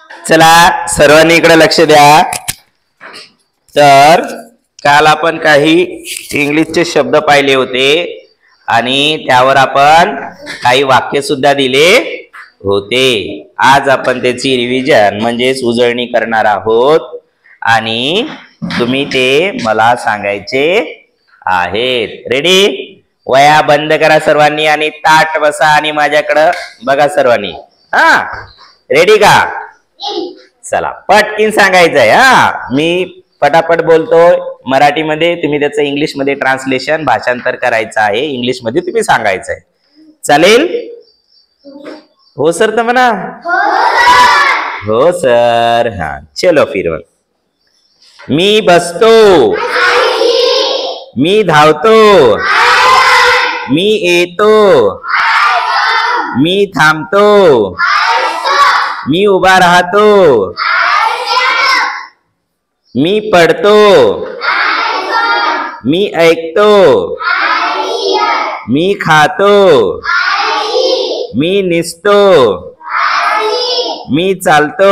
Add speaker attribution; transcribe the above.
Speaker 1: चला सर्वांनी इकडे लक्ष द्या। तर काल आपण काही इंग्लिशचे शब्द पाहिले होते आणि त्यावर आपण काही वाक्य सुद्धा दिले होते। आज आपण त्याची रिव्हिजन म्हणजेच उजळणी करणार आहोत आणि तुम्ही ते मला सांगायचे आहेत। रेडी? वया बंद करा सर्वांनी आणि ताट बसा आणि माझ्याकडे बघा सर्वांनी। हा, रेडी का? चला पटकीन सांगायचंय। हा, मी पटापट बोलतोय मराठीमध्ये, तुम्ही त्याचं इंग्लिश मध्ये ट्रान्सलेशन भाषांतर करायचं आहे, इंग्लिश मध्ये तुम्ही सांगायचंय। चालेल? हो सर तर म्हणा। हो सर। हा चलो फिर। मी बसतो, मी धावतो, मी येतो, मी थांबतो, मी उभा राहतो, मी पडतो, मी ऐकतो, मी खातो, मी निसतो, मी चालतो।